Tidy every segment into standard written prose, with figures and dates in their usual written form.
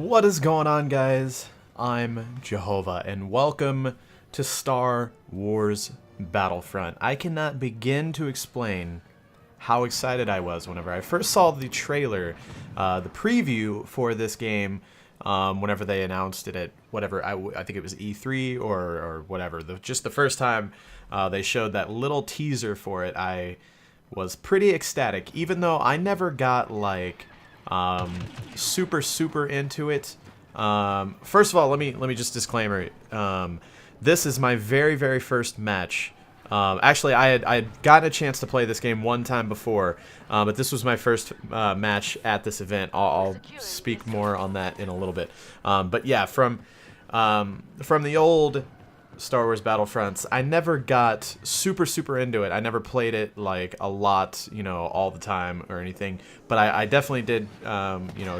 What is going on, guys? I'm Jehovah, and welcome to Star Wars Battlefront. I cannot begin to explain how excited I was whenever I first saw the trailer, the preview for this game, whenever they announced it at whatever, I think it was E3 or whatever. Just the first time they showed that little teaser for it, I was pretty ecstatic, even though I never got like super into it. First of all, let me just disclaimer. This is my very first match. Actually, I had gotten a chance to play this game one time before, but this was my first match at this event. I'll speak more on that in a little bit. But yeah, from the old Star Wars Battlefronts, I never got super into it. I never played it like a lot, all the time or anything. But I definitely did,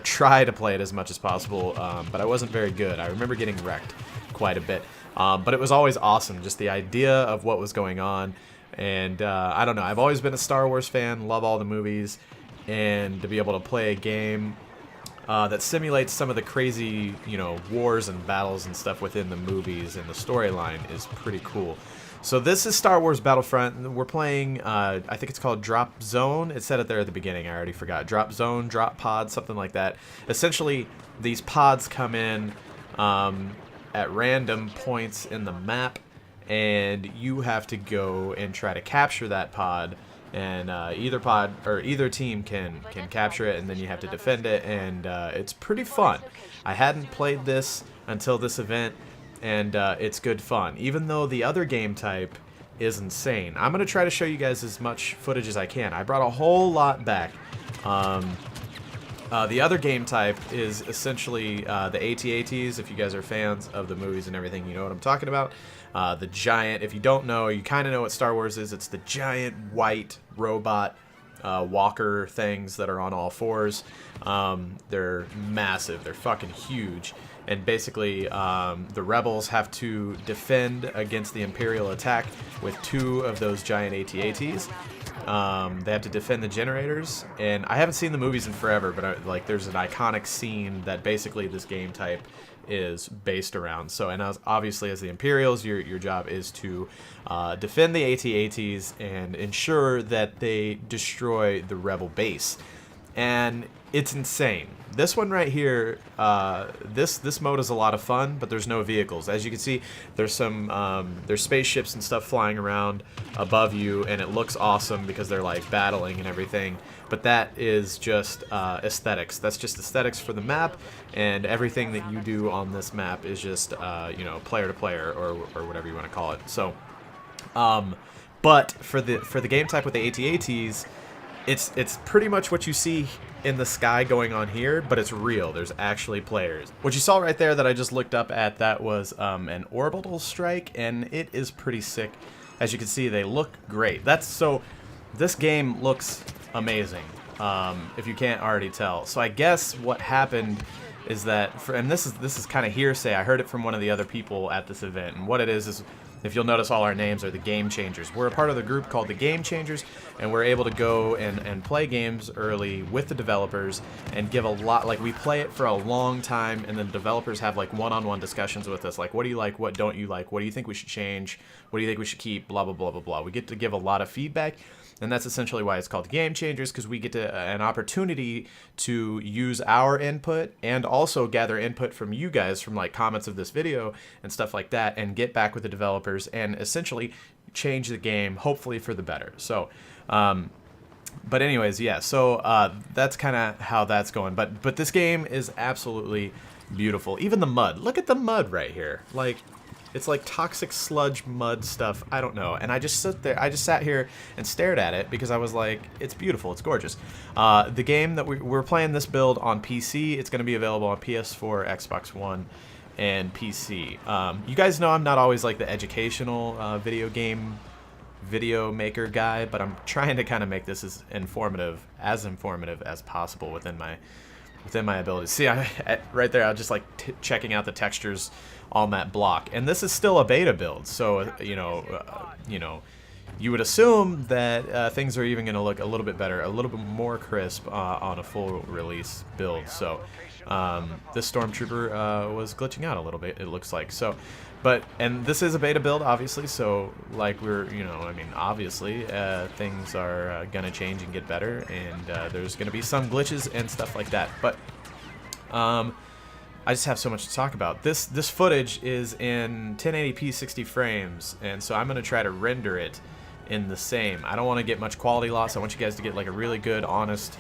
try to play it as much as possible. But I wasn't very good. I remember getting wrecked quite a bit. But it was always awesome, just the idea of what was going on. And I don't know, I've always been a Star Wars fan, love all the movies, and to be able to play a game that simulates some of the crazy, wars and battles and stuff within the movies and the storyline is pretty cool. So this is Star Wars Battlefront. We're playing, I think it's called Drop Zone. It said it there at the beginning, I already forgot. Drop Zone, Drop Pod, something like that. Essentially, these pods come in at random points in the map, and you have to go and try to capture that pod, and either team can capture it, and then you have to defend it, and it's pretty fun. I hadn't played this until this event, and it's good fun, even though the other game type is insane. I'm going to try to show you guys as much footage as I can. I brought a whole lot back. The other game type is essentially the AT-ATs. If you guys are fans of the movies and everything, you know what I'm talking about. The giant, if you don't know, you kind of know what Star Wars is. It's the giant white robot walker things that are on all fours. They're massive. They're fucking huge. And basically, the rebels have to defend against the Imperial attack with two of those giant AT-ATs. They have to defend the generators, and I haven't seen the movies in forever, but there's an iconic scene that basically this game type is based around. So, and obviously as the Imperials, your job is to defend the AT-ATs and ensure that they destroy the rebel base. And it's insane. This one right here, this mode is a lot of fun, but there's no vehicles. As you can see, there's there's spaceships and stuff flying around above you, and it looks awesome because they're like battling and everything. But that is just aesthetics. That's just aesthetics for the map, and everything that you do on this map is just player to player or whatever you want to call it. So, but for the game type with the AT-ATs, it's pretty much what you see in the sky going on here, but it's real. There's actually players. What you saw right there that I just looked up at, that was an orbital strike, and it is pretty sick. As you can see, they look great. This game looks amazing, if you can't already tell. So I guess what happened is that, and this is kind of hearsay, I heard it from one of the other people at this event, and what it is, if you'll notice, all our names are the Game Changers. We're a part of the group called the Game Changers, and we're able to go and play games early with the developers and give a lot, like we play it for a long time, and then developers have like one-on-one discussions with us, like what do you like, what don't you like, what do you think we should change, what do you think we should keep, blah, blah, blah, blah, blah. We get to give a lot of feedback, and that's essentially why it's called Game Changers, because we get an opportunity to use our input and also gather input from you guys, from like comments of this video and stuff like that, and get back with the developers and essentially change the game, hopefully for the better. So, but anyways, yeah, so that's kind of how that's going. But this game is absolutely beautiful. Even the mud. Look at the mud right here. Like, it's like toxic sludge mud stuff. I don't know. And I just sat here and stared at it because I was like, it's beautiful. It's gorgeous. The game that we're playing, this build on PC. It's going to be available on PS4, Xbox One, and PC. You guys know I'm not always like the educational video maker guy, but I'm trying to kind of make this as informative as possible within my abilities. See, right there, I'm just like checking out the textures on that block, and this is still a beta build, so you would assume that things are even going to look a little bit better, a little bit more crisp on a full release build. So this Stormtrooper was glitching out a little bit, it looks like. So, and this is a beta build, obviously. So like obviously things are going to change and get better, and there's going to be some glitches and stuff like that. But I just have so much to talk about. This footage is in 1080p 60 frames, and so I'm going to try to render it in the same. I don't want to get much quality loss. I want you guys to get like a really good, honest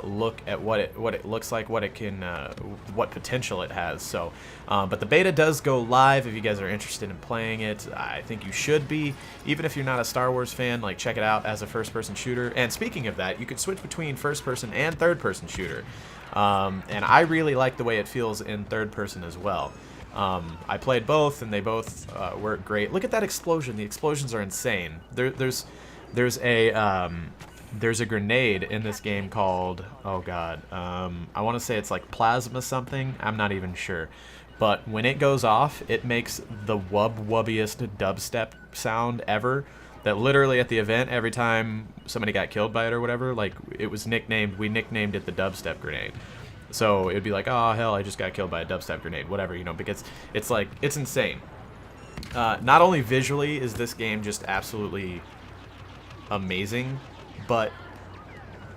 look at what it looks like, what it can, what potential it has. So, but the beta does go live. If you guys are interested in playing it, I think you should be. Even if you're not a Star Wars fan, like, check it out as a first-person shooter. And speaking of that, you could switch between first-person and third-person shooter. And I really like the way it feels in third person as well. I played both, and they both work great. Look at that explosion. The explosions are insane. There's a grenade in this game called, oh god, I want to say it's like plasma something. I'm not even sure. But when it goes off, it makes the wubbiest dubstep sound ever. That literally at the event, every time somebody got killed by it or whatever, like, it was nicknamed, we nicknamed it the dubstep grenade. So it'd be like, oh hell, I just got killed by a dubstep grenade, whatever, you know, because it's like, it's insane. Not only visually is this game just absolutely amazing, but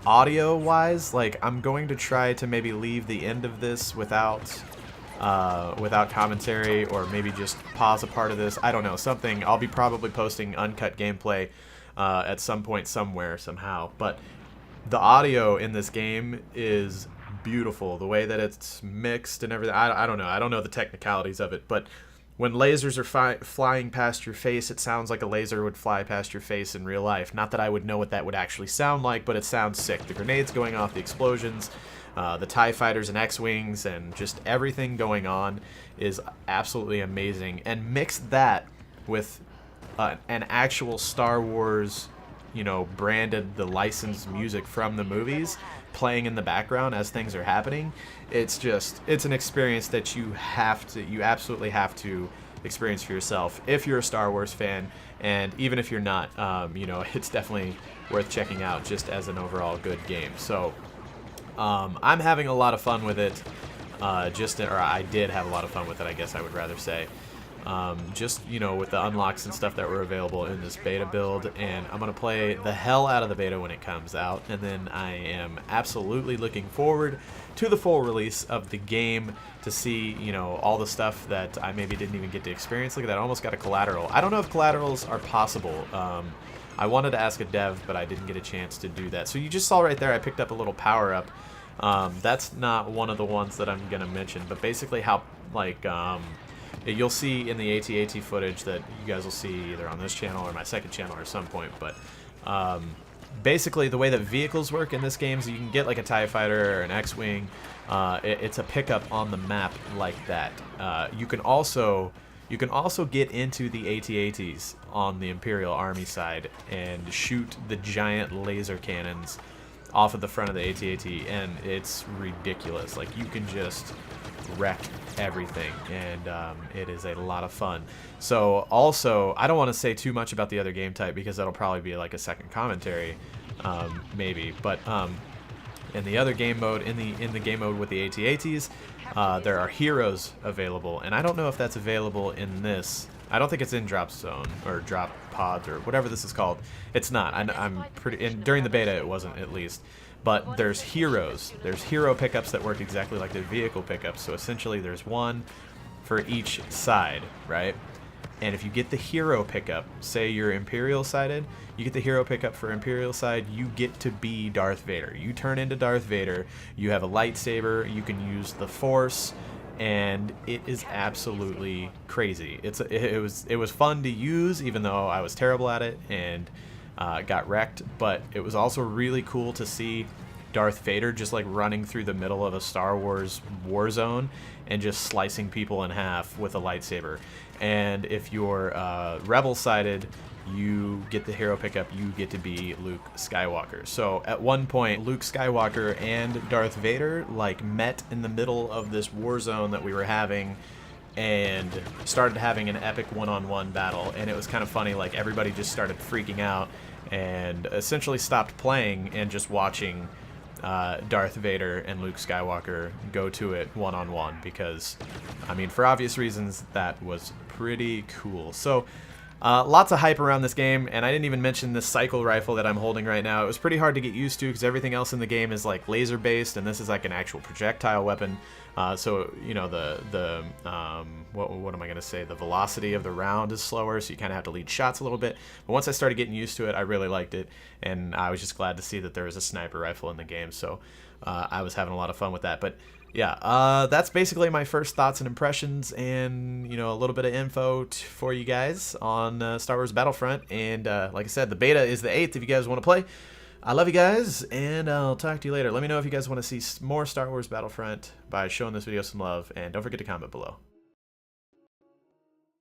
audio-wise, like, I'm going to try to maybe leave the end of this without commentary, or maybe just pause a part of this. I don't know, something. I'll be probably posting uncut gameplay at some point, somewhere, somehow. But the audio in this game is beautiful. The way that it's mixed and everything. I don't know. I don't know the technicalities of it, but when lasers are flying past your face, it sounds like a laser would fly past your face in real life. Not that I would know what that would actually sound like, but it sounds sick. The grenades going off, the explosions, the TIE fighters and X-Wings, and just everything going on is absolutely amazing. And mix that with an actual Star Wars, you know, branded, the licensed music from the movies playing in the background as things are happening. It's an experience that you absolutely have to experience for yourself if you're a Star Wars fan, and even if you're not, you know, it's definitely worth checking out just as an overall good game. So I'm having a lot of fun with it, or I did have a lot of fun with it, I guess I would rather say. Just, you know, with the unlocks and stuff that were available in this beta build, and I'm going to play the hell out of the beta when it comes out, and then I am absolutely looking forward to the full release of the game to see, you know, all the stuff that I maybe didn't even get to experience. Look at that, I almost got a collateral. I don't know if collaterals are possible. I wanted to ask a dev, but I didn't get a chance to do that. So you just saw right there, I picked up a little power-up. That's not one of the ones that I'm going to mention, but basically how, like, you'll see in the AT-AT footage that you guys will see either on this channel or my second channel or some point, but basically the way that vehicles work in this game is you can get like a TIE fighter or an X-Wing. It's a pickup on the map like that. You can also get into the AT-ATs on the Imperial Army side and shoot the giant laser cannons off of the front of the AT-AT, and it's ridiculous. Like, you can just wreck everything, and it is a lot of fun. So also, I don't want to say too much about the other game type because that'll probably be like a second commentary, maybe. But in the other game mode, in the game mode with the AT-ATs, there are heroes available, and I don't know if that's available in this. I don't think it's in Drop Zone or Drop Pods or whatever this is called. It's not. I'm pretty. During the beta, it wasn't, at least. But there's heroes. There's hero pickups that work exactly like the vehicle pickups. So essentially, there's one for each side, right? And if you get the hero pickup, say you're Imperial sided, you get the hero pickup for Imperial side, you get to be Darth Vader. You turn into Darth Vader. You have a lightsaber. You can use the Force. And it is absolutely crazy. It was fun to use, even though I was terrible at it and got wrecked. But it was also really cool to see Darth Vader just like running through the middle of a Star Wars war zone and just slicing people in half with a lightsaber. And if you're rebel-sided, you get the hero pickup, you get to be Luke Skywalker. So at one point, Luke Skywalker and Darth Vader like met in the middle of this war zone that we were having and started having an epic one-on-one battle, and it was kind of funny. Like, everybody just started freaking out and essentially stopped playing and just watching Darth Vader and Luke Skywalker go to it one-on-one, because, I mean, for obvious reasons, that was pretty cool. So lots of hype around this game, and I didn't even mention this cycle rifle that I'm holding right now. It was pretty hard to get used to because everything else in the game is like laser based, and this is like an actual projectile weapon. So you know, what am I gonna say? The velocity of the round is slower, so you kind of have to lead shots a little bit. But once I started getting used to it, I really liked it, and I was just glad to see that there was a sniper rifle in the game. So I was having a lot of fun with that. But yeah, that's basically my first thoughts and impressions, and you know, a little bit of info for you guys on Star Wars Battlefront. And like I said, the beta is the 8th if you guys want to play. I love you guys, and I'll talk to you later. Let me know if you guys want to see more Star Wars Battlefront by showing this video some love, and don't forget to comment below.